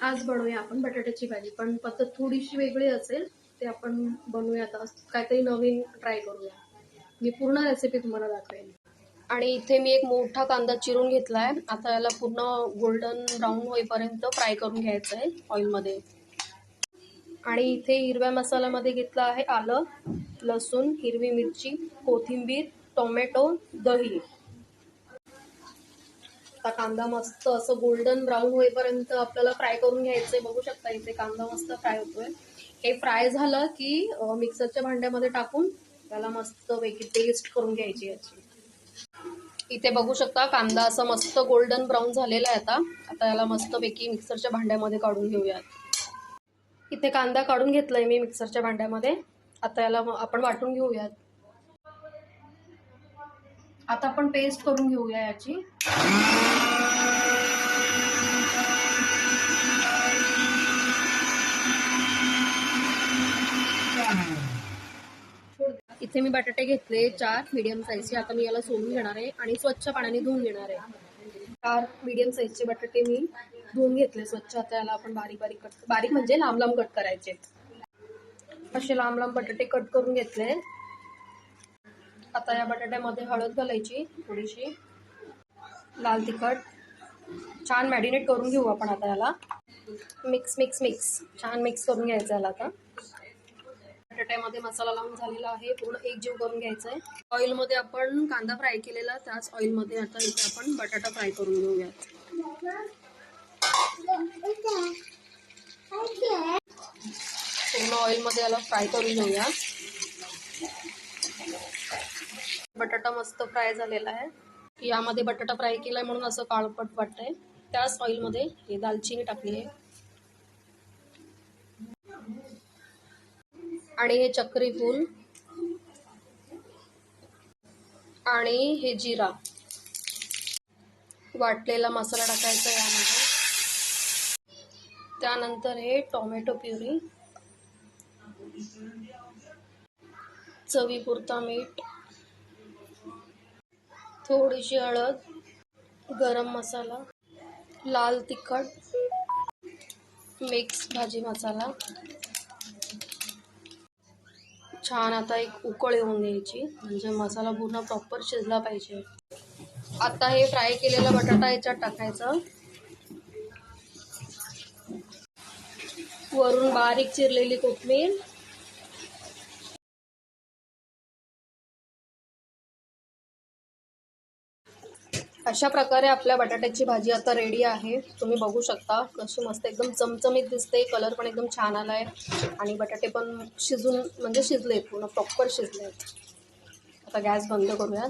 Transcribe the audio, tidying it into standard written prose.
आज बनवूया आपण बटाट्याची भाजी, पण पद्धत थोडीशी वेगळी असेल. ते आपण बनवूया आता, काहीतरी नवीन ट्राय करूया. मी पूर्ण रेसिपी तुम्हाला दाखवेन. आणि इथे मी एक मोठा कांदा चिरून घेतलाय. आता याला पूर्ण गोल्डन ब्राऊन होईपर्यंत फ्राय करून घ्यायचं आहे ऑइलमध्ये. आणि इथे हिरव्या मसाल्यामध्ये घेतला आहे आलं, लसूण, हिरवी मिरची, कोथिंबीर, टोमॅटो, दही. आता कांदा मस्त असं गोल्डन ब्राऊन होईपर्यंत आपल्याला फ्राय करून घ्यायचंय. बघू शकता इथे कांदा मस्त फ्राय होतोय. हे फ्राय झालं की मिक्सरच्या भांड्यामध्ये टाकून त्याला मस्त पैकी पेस्ट करून घ्यायची याची. इथे बघू शकता कांदा असं मस्त गोल्डन ब्राऊन झालेला आहे. आता याला मस्त पैकी मिक्सरच्या भांड्यामध्ये काढून घेऊयात. इथे कांदा काढून घेतलाय मी मिक्सरच्या भांड्यामध्ये. आता याला आपण वाटून घेऊयात. आता आपण पेस्ट करून घेऊया याची. इथे मी बटाटे घेतले 4 मीडियम साईजचे. आता मी याला सोलून घेणार आहे आणि स्वच्छ पाण्याने धुवून घेणार आहे. 4 मीडियम साईजचे बटाटे मी धुवून घेतले स्वच्छ. आता याला आपण बारीक म्हणजे लांब लांब कट करायचे. असे लांब लांब बटाटे कट करून घेतले. आता या बटाट्यामध्ये हळद घालायची थोडीशी, लाल तिखट. छान मॅरिनेट करून घेऊ आपण आता याला. मिक्स छान मिक्स करून घ्यायचं याला. आता बटाट्यामध्ये मसाला लावून झालेला आहे, पूर्ण एकजीव करून घ्यायचा आहे. ऑइलमध्ये आपण कांदा फ्राय केलेला, त्याच ऑइलमध्ये आता इथे आपण बटाटा फ्राय करून घेऊया. पूर्ण ऑइलमध्ये याला फ्राय करून घेऊया. बटाटा मस्त फ्राय झालेला आहे. यामध्ये बटाटा फ्राय केलाय म्हणून असं काळपट वाटतंय. त्याच ऑइलमध्ये हे दालचिनी टाकली आहे आणि हे चक्री फूल आणि हे जिरा वाटलेला मसाला टाकायचा यामध्ये. त्यानंतर हे टोमॅटो प्युरी, चवीपुरता मीठ, थोडीशी हळद, गरम मसाला, लाल तिखट, मिक्स भाजी मसाला. छान आता एक उकळ येऊन द्यायची, म्हणजे मसाला पूर्ण प्रॉपर शिजला पाहिजे. आता हे फ्राय केलेला बटाटा याच्यात टाकायचं. वरून बारीक चिरलेली कोथिंबीर. अशा प्रकारे आपल्या बटाट्याची भाजी आता रेडी आहे. तुम्ही बघू शकता कशी मस्त एकदम चमचमीत दिसते. कलर पण एकदम छान आलाय आणि बटाटे पण शिजून म्हणजे शिजले, पूर्ण प्रॉपर शिजले. आता गॅस बंद करूयात.